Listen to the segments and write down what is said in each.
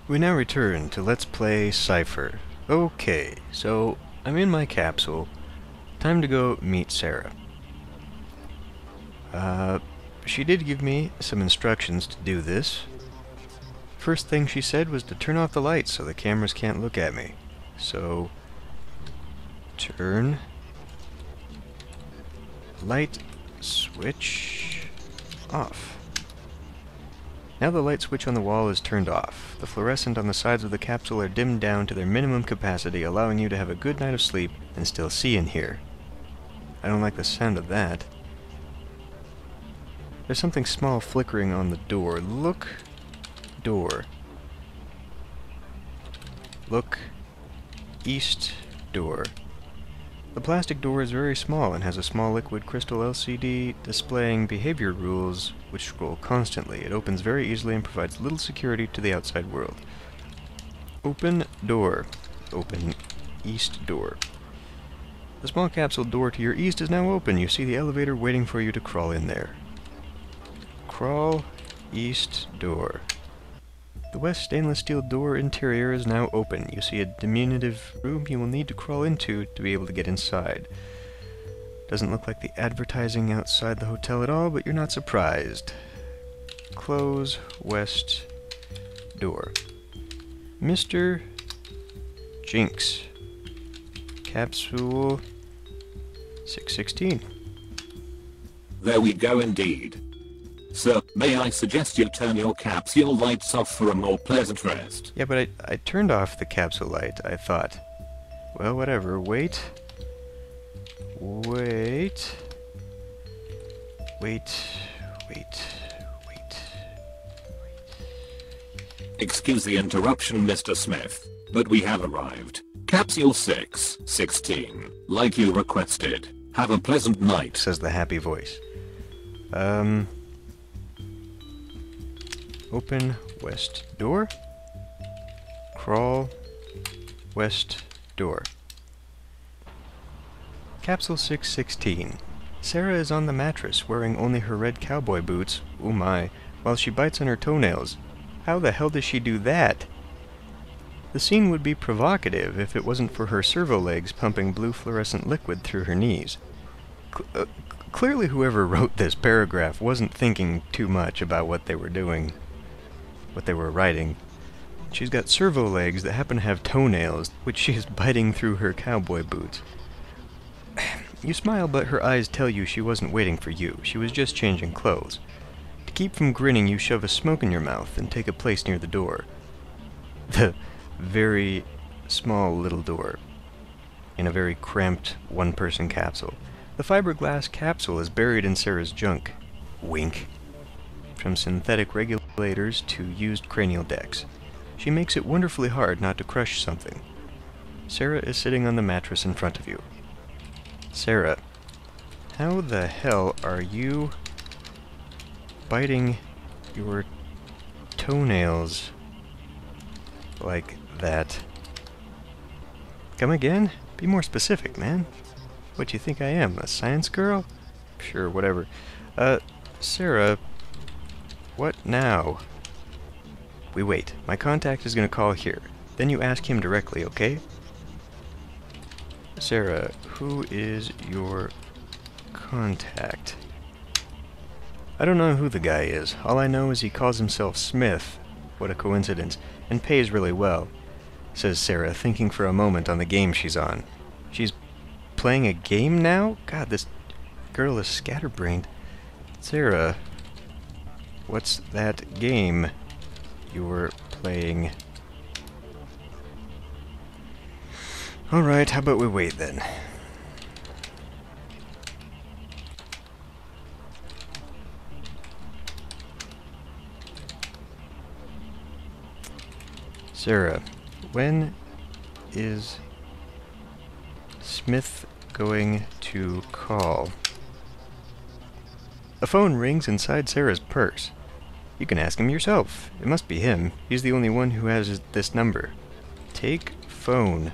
We now return to Let's Play Cypher. Okay, so I'm in my capsule. Time to go meet Sarah. She did give me some instructions to do this. First thing she said was to turn off the lights so the cameras can't look at me. So, turn light switch off. Now the light switch on the wall is turned off. The fluorescent on the sides of the capsule are dimmed down to their minimum capacity, allowing you to have a good night of sleep and still see in here. I don't like the sound of that. There's something small flickering on the door. Look. Door. Look. East door. The plastic door is very small and has a small liquid crystal LCD displaying behavior rules which scroll constantly. It opens very easily and provides little security to the outside world. Open door. Open east door. The small capsule door to your east is now open. You see the elevator waiting for you to crawl in there. Crawl east door. The west stainless steel door interior is now open. You see a diminutive room you will need to crawl into to be able to get inside. Doesn't look like the advertising outside the hotel at all, but you're not surprised. Close west door. Mr. Jinx. Capsule 616. There we go indeed. Sir, may I suggest you turn your capsule lights off for a more pleasant rest? Yeah, but I turned off the capsule light, I thought. Well, whatever. Wait. Wait. Wait. Wait. Wait. Excuse the interruption, Mr. Smith, but we have arrived. Capsule 616, like you requested. Have a pleasant night, says the happy voice. Open west door. Crawl west door. Capsule 616. Sarah is on the mattress, wearing only her red cowboy boots, oh my, while she bites on her toenails. How the hell does she do that? The scene would be provocative if it wasn't for her servo legs pumping blue fluorescent liquid through her knees. Clearly whoever wrote this paragraph wasn't thinking too much about what they were doing. What they were writing. She's got servo legs that happen to have toenails, which she is biting through her cowboy boots. You smile, but her eyes tell you she wasn't waiting for you. She was just changing clothes. To keep from grinning, you shove a smoke in your mouth and take a place near the door. The very small little door. In a very cramped one-person capsule. The fiberglass capsule is buried in Sarah's junk. Wink. From synthetic regulators to used cranial decks. She makes it wonderfully hard not to crush something. Sarah is sitting on the mattress in front of you. Sarah, how the hell are you biting your toenails like that? Come again? Be more specific, man. What do you think I am, a science girl? Sure, whatever. Sarah, what now? We wait. My contact is gonna call here. Then you ask him directly, okay? Sarah, who is your contact? I don't know who the guy is. All I know is he calls himself Smith. What a coincidence. And pays really well, says Sarah, thinking for a moment on the game she's on. She's playing a game now? God, this girl is scatterbrained. Sarah, what's that game you're playing? Alright, how about we wait then? Sarah, when is Smith going to call? A phone rings inside Sarah's purse. You can ask him yourself. It must be him. He's the only one who has this number. Take phone.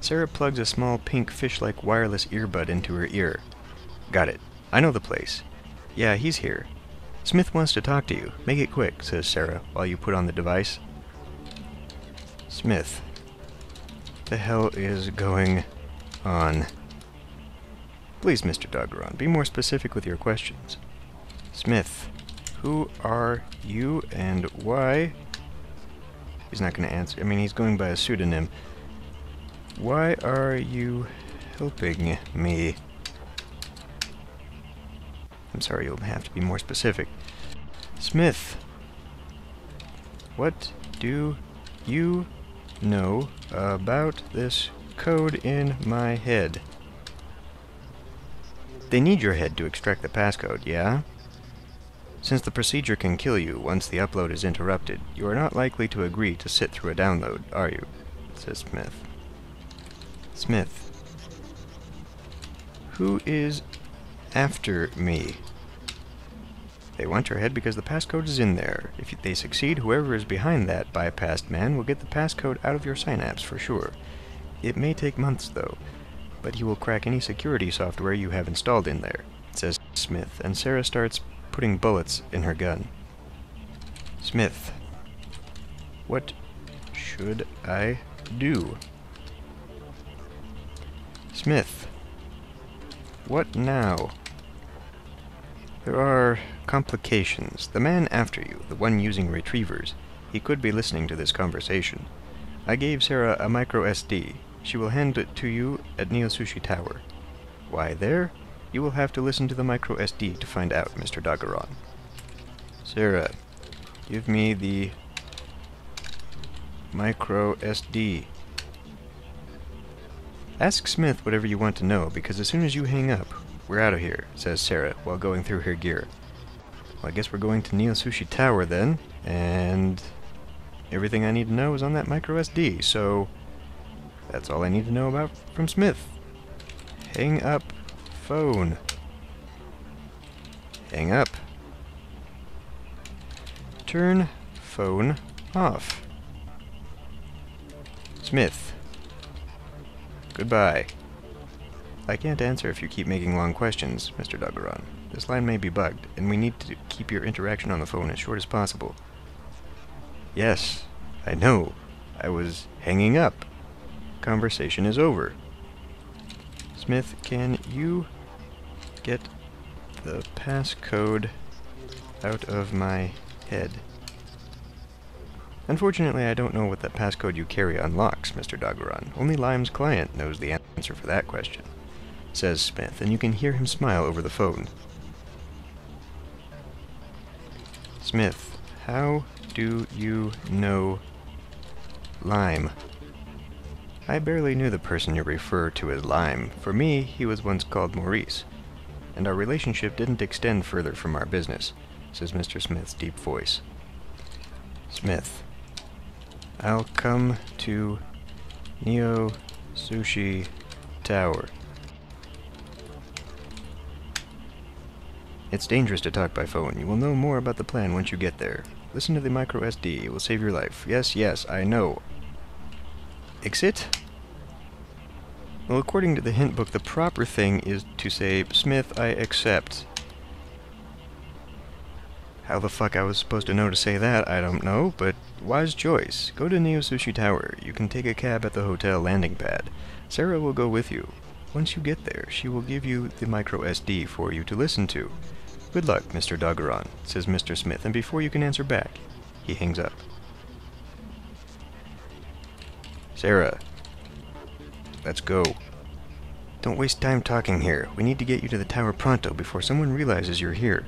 Sarah plugs a small pink fish-like wireless earbud into her ear. Got it. I know the place. Yeah, he's here. Smith wants to talk to you. Make it quick, says Sarah, while you put on the device. Smith. The hell is going on? Please, Mr. Doggeron, be more specific with your questions. Smith. Who are you and why? He's not going to answer. I mean, he's going by a pseudonym. Why are you helping me? I'm sorry, you'll have to be more specific. Smith. What do you know about this code in my head? They need your head to extract the passcode, yeah? Since the procedure can kill you once the upload is interrupted, you are not likely to agree to sit through a download, are you? Says Smith. Smith. Who is after me? They want your head because the passcode is in there. If they succeed, whoever is behind that bypassed man will get the passcode out of your synapse for sure. It may take months, though, but he will crack any security software you have installed in there, says Smith, and Sarah starts putting bullets in her gun. Smith. What should I do? Smith. What now? There are complications. The man after you, the one using retrievers, he could be listening to this conversation. I gave Sarah a micro SD. She will hand it to you at Neosushi Tower. Why there? You will have to listen to the micro SD to find out, Mr. Doggeron. Sarah, give me the micro SD. Ask Smith whatever you want to know, because as soon as you hang up, we're out of here, says Sarah, while going through her gear. Well, I guess we're going to Neosushi Tower then, and everything I need to know is on that micro SD, so that's all I need to know about from Smith. Hang up phone. Hang up. Turn phone off. Smith. Goodbye. I can't answer if you keep making long questions, Mr. Doggeron. This line may be bugged, and we need to keep your interaction on the phone as short as possible. Yes, I know. I was hanging up. Conversation is over. Smith, can you get the passcode out of my head? Unfortunately, I don't know what that passcode you carry unlocks, Mr. Doggeron. Only Lime's client knows the answer for that question, says Smith, and you can hear him smile over the phone. Smith, how do you know Lime? I barely knew the person you refer to as Lime. For me, he was once called Maurice, and our relationship didn't extend further from our business, says Mr. Smith's deep voice. Smith, I'll come to Neosushi Tower. It's dangerous to talk by phone. You will know more about the plan once you get there. Listen to the micro SD. It will save your life. Yes, yes, I know. Exit? Well, according to the hint book, the proper thing is to say, Smith, I accept. How the fuck I was supposed to know to say that, I don't know, but wise choice. Go to Neosushi Tower. You can take a cab at the hotel landing pad. Sarah will go with you. Once you get there, she will give you the micro SD for you to listen to. Good luck, Mr. Doggeron, says Mr. Smith, and before you can answer back, he hangs up. Sarah, let's go. Don't waste time talking here. We need to get you to the tower pronto before someone realizes you're here.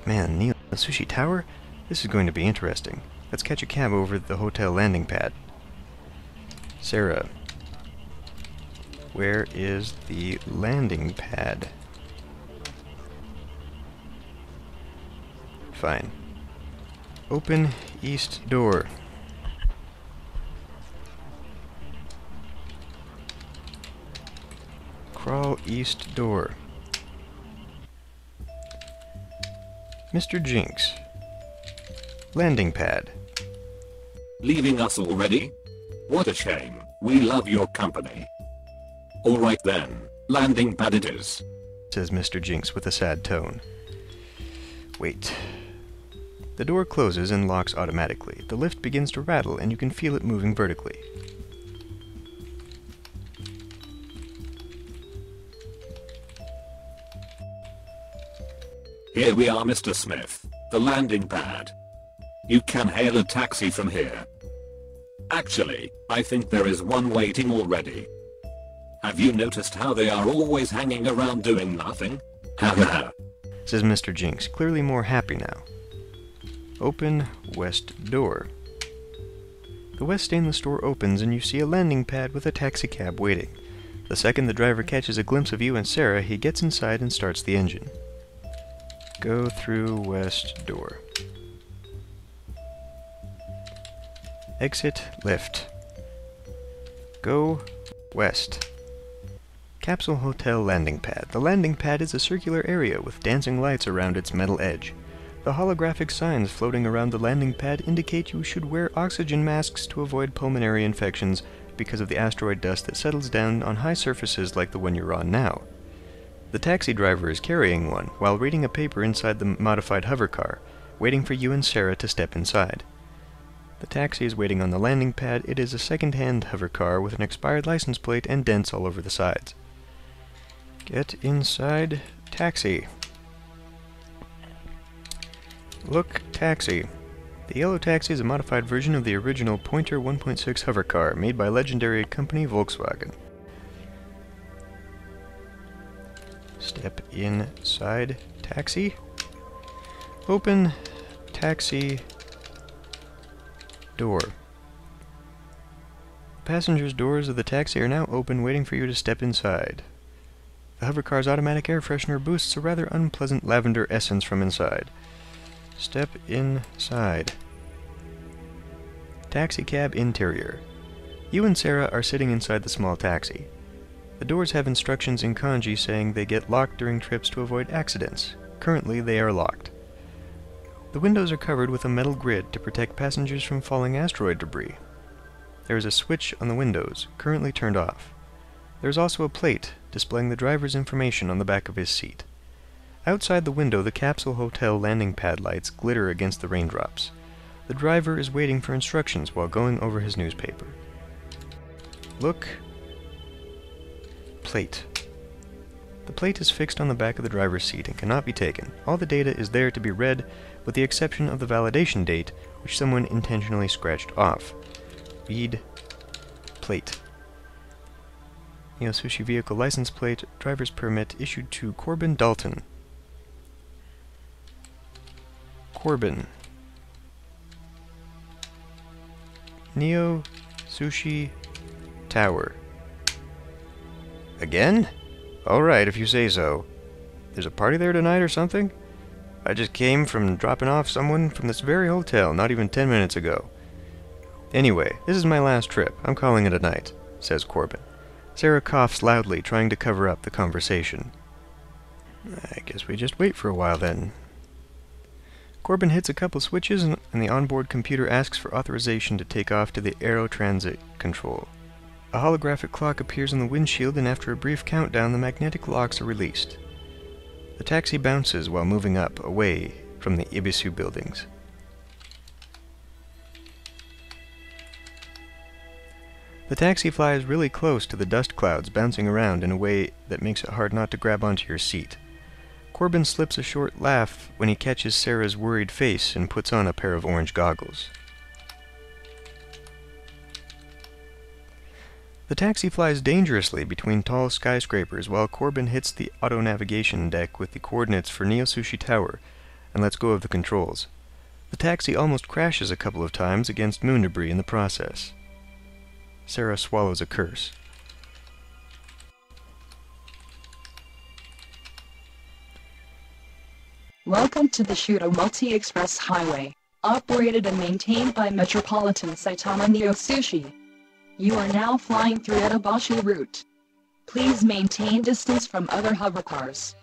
Man, Neosushi Tower? This is going to be interesting. Let's catch a cab over at the hotel landing pad. Sarah, where is the landing pad? Fine. Open east door. Crawl east door. Mr. Jinx. Landing pad. Leaving us already? What a shame. We love your company. Alright then, landing pad it is, says Mr. Jinx with a sad tone. Wait. The door closes and locks automatically. The lift begins to rattle and you can feel it moving vertically. Here we are, Mr. Smith. The landing pad. You can hail a taxi from here. Actually, I think there is one waiting already. Have you noticed how they are always hanging around doing nothing? Haha. Says Mr. Jinx, clearly more happy now. Open west door. The west stainless door opens and you see a landing pad with a taxicab waiting. The second the driver catches a glimpse of you and Sarah, he gets inside and starts the engine. Go through west door. Exit lift. Go west. Capsule Hotel landing pad. The landing pad is a circular area with dancing lights around its metal edge. The holographic signs floating around the landing pad indicate you should wear oxygen masks to avoid pulmonary infections because of the asteroid dust that settles down on high surfaces like the one you're on now. The taxi driver is carrying one while reading a paper inside the modified hover car, waiting for you and Sarah to step inside. The taxi is waiting on the landing pad. It is a second-hand hover car with an expired license plate and dents all over the sides. Get inside taxi. Look taxi. The yellow taxi is a modified version of the original Pointer 1.6 hover car made by legendary company Volkswagen. Step inside taxi. Open taxi door. Passengers' doors of the taxi are now open, waiting for you to step inside. The hovercar's automatic air freshener boosts a rather unpleasant lavender essence from inside. Step inside. Taxi cab interior. You and Sarah are sitting inside the small taxi. The doors have instructions in kanji saying they get locked during trips to avoid accidents. Currently, they are locked. The windows are covered with a metal grid to protect passengers from falling asteroid debris. There is a switch on the windows, currently turned off. There is also a plate displaying the driver's information on the back of his seat. Outside the window, the Capsule Hotel landing pad lights glitter against the raindrops. The driver is waiting for instructions while going over his newspaper. Look. Plate. The plate is fixed on the back of the driver's seat and cannot be taken. All the data is there to be read, with the exception of the validation date, which someone intentionally scratched off. Read plate. Neosushi vehicle license plate, driver's permit issued to Corbin Dalton. Corbin. Neosushi Tower. Again? Alright, if you say so. There's a party there tonight or something? I just came from dropping off someone from this very hotel not even 10 minutes ago. Anyway, this is my last trip. I'm calling it a night, says Corbin. Sarah coughs loudly, trying to cover up the conversation. I guess we just wait for a while then. Corbin hits a couple switches and the onboard computer asks for authorization to take off to the Aero Transit Control. A holographic clock appears on the windshield, and after a brief countdown, the magnetic locks are released. The taxi bounces while moving up, away from the Ibisu buildings. The taxi flies really close to the dust clouds, bouncing around in a way that makes it hard not to grab onto your seat. Corbin slips a short laugh when he catches Sarah's worried face and puts on a pair of orange goggles. The taxi flies dangerously between tall skyscrapers while Corbin hits the auto-navigation deck with the coordinates for Neosushi Tower and lets go of the controls. The taxi almost crashes a couple of times against moon debris in the process. Sarah swallows a curse. Welcome to the Shuto Multi-Express Highway, operated and maintained by Metropolitan Saitama Neosushi. You are now flying through Edobashi route. Please maintain distance from other hovercars.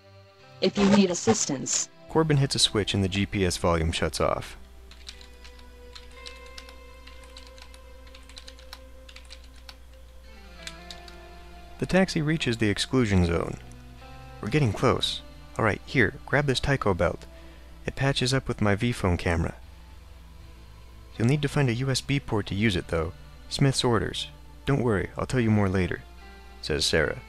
If you need assistance. Corbin hits a switch and the GPS volume shuts off. The taxi reaches the exclusion zone. We're getting close. Alright, here, grab this taiko belt. It patches up with my V-phone camera. You'll need to find a USB port to use it, though. Smith's orders. Don't worry, I'll tell you more later, says Sarah.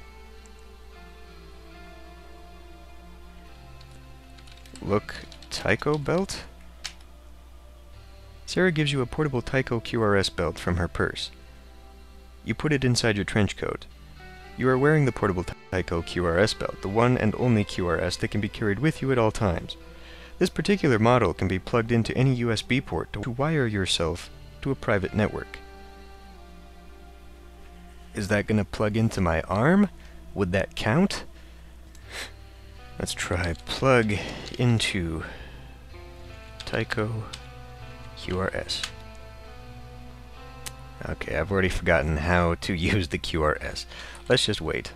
Look, Tycho belt? Sarah gives you a portable Tycho QRS belt from her purse. You put it inside your trench coat. You are wearing the portable Tycho QRS belt, the one and only QRS that can be carried with you at all times. This particular model can be plugged into any USB port to wire yourself to a private network. Is that gonna plug into my arm? Would that count? Let's try plug into Tycho QRS. Okay, I've already forgotten how to use the QRS. Let's just wait.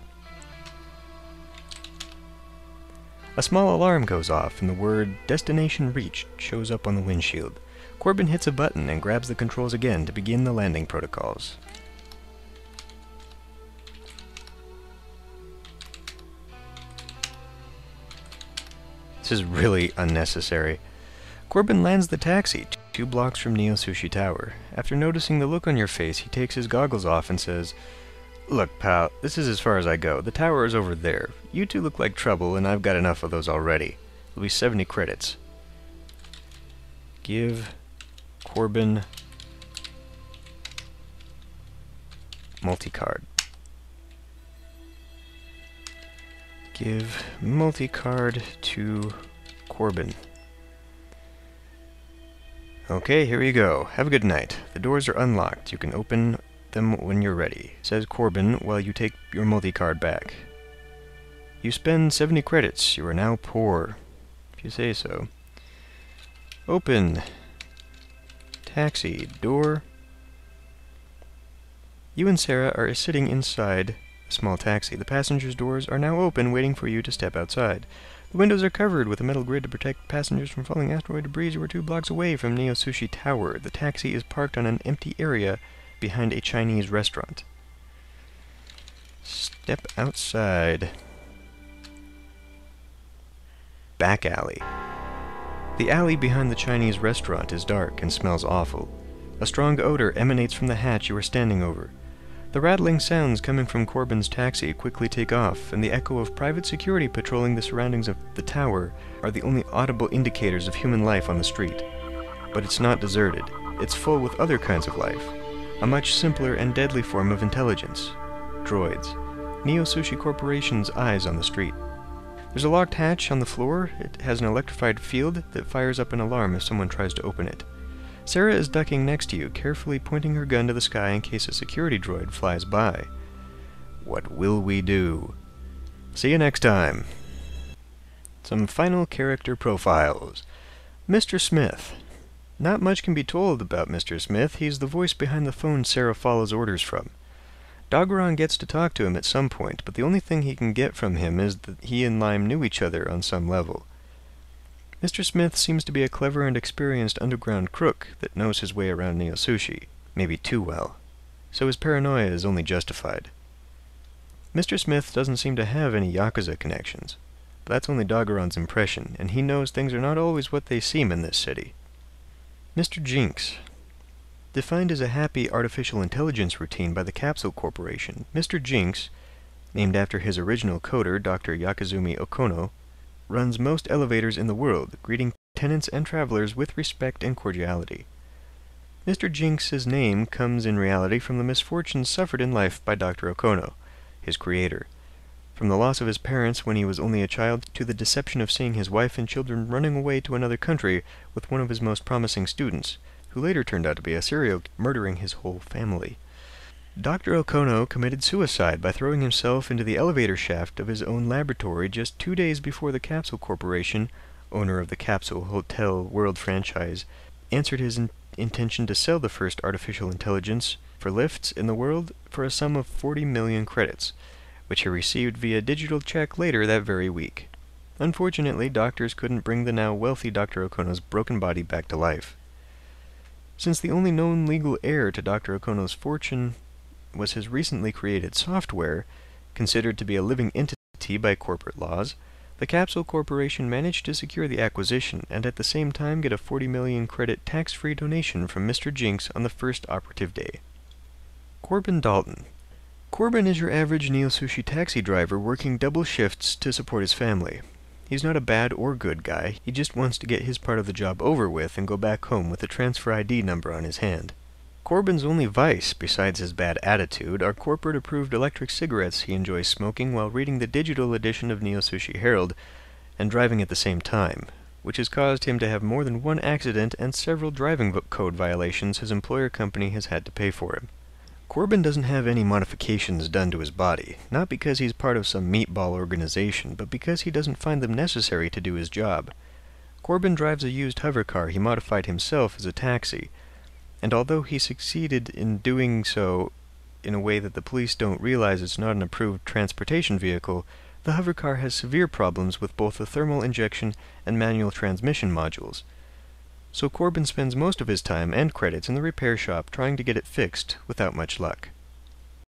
A small alarm goes off and the word "Destination Reached" shows up on the windshield. Corbin hits a button and grabs the controls again to begin the landing protocols. This is really unnecessary. Corbin lands the taxi 2 blocks from Neosushi Tower. After noticing the look on your face, he takes his goggles off and says, "Look, pal, this is as far as I go. The tower is over there. You two look like trouble, and I've got enough of those already. It'll be 70 credits. Give Corbin multi-card. Give multi-card to Corbin. Okay, here you go. Have a good night. The doors are unlocked. You can open them when you're ready," says Corbin while you take your multi-card back. You spend 70 credits. You are now poor, if you say so. Open. Taxi. Door. You and Sarah are sitting inside a small taxi. The passengers' doors are now open, waiting for you to step outside. The windows are covered with a metal grid to protect passengers from falling asteroid debris. You are 2 blocks away from Neosushi Tower. The taxi is parked on an empty area behind a Chinese restaurant. Step outside. Back alley. The alley behind the Chinese restaurant is dark and smells awful. A strong odor emanates from the hatch you are standing over. The rattling sounds coming from Corbin's taxi quickly take off, and the echo of private security patrolling the surroundings of the tower are the only audible indicators of human life on the street. But it's not deserted. It's full with other kinds of life. A much simpler and deadly form of intelligence. Droids. Neosushi Corporation's eyes on the street. There's a locked hatch on the floor. It has an electrified field that fires up an alarm if someone tries to open it. Sarah is ducking next to you, carefully pointing her gun to the sky in case a security droid flies by. What will we do? See you next time. Some final character profiles. Mr. Smith. Not much can be told about Mr. Smith. He's the voice behind the phone Sarah follows orders from. Doggeron gets to talk to him at some point, but the only thing he can get from him is that he and Lime knew each other on some level. Mr. Smith seems to be a clever and experienced underground crook that knows his way around Neosushi, maybe too well, so his paranoia is only justified. Mr. Smith doesn't seem to have any Yakuza connections, but that's only Doggeron's impression, and he knows things are not always what they seem in this city. Mr. Jinx. Defined as a happy artificial intelligence routine by the Capsule Corporation, Mr. Jinx, named after his original coder, Dr. Yakizumi Okono, runs most elevators in the world, greeting tenants and travelers with respect and cordiality. Mr. Jinx's name comes in reality from the misfortunes suffered in life by Dr. Okono, his creator. From the loss of his parents when he was only a child to the deception of seeing his wife and children running away to another country with one of his most promising students, who later turned out to be a serial killer, murdering his whole family. Dr. Okono committed suicide by throwing himself into the elevator shaft of his own laboratory just 2 days before the Capsule Corporation, owner of the Capsule Hotel World franchise, answered his intention to sell the first artificial intelligence for lifts in the world for a sum of 40 million credits, which he received via digital check later that very week. Unfortunately, doctors couldn't bring the now wealthy Dr. Okono's broken body back to life. Since the only known legal heir to Dr. Okono's fortune was his recently created software, considered to be a living entity by corporate laws, The Capsule Corporation managed to secure the acquisition and at the same time get a 40 million credit tax-free donation from Mr. Jinx on the first operative day. Corbin Dalton. Corbin is your average Neosushi taxi driver working double shifts to support his family. He's not a bad or good guy, he just wants to get his part of the job over with and go back home with a transfer ID number on his hand. Corbin's only vice, besides his bad attitude, are corporate-approved electric cigarettes he enjoys smoking while reading the digital edition of Neosushi Herald and driving at the same time, which has caused him to have more than one accident and several driving code violations his employer company has had to pay for him. Corbin doesn't have any modifications done to his body, not because he's part of some meatball organization, but because he doesn't find them necessary to do his job. Corbin drives a used hovercar he modified himself as a taxi, and although he succeeded in doing so in a way that the police don't realize it's not an approved transportation vehicle, the hovercar has severe problems with both the thermal injection and manual transmission modules. So Corbin spends most of his time and credits in the repair shop trying to get it fixed without much luck.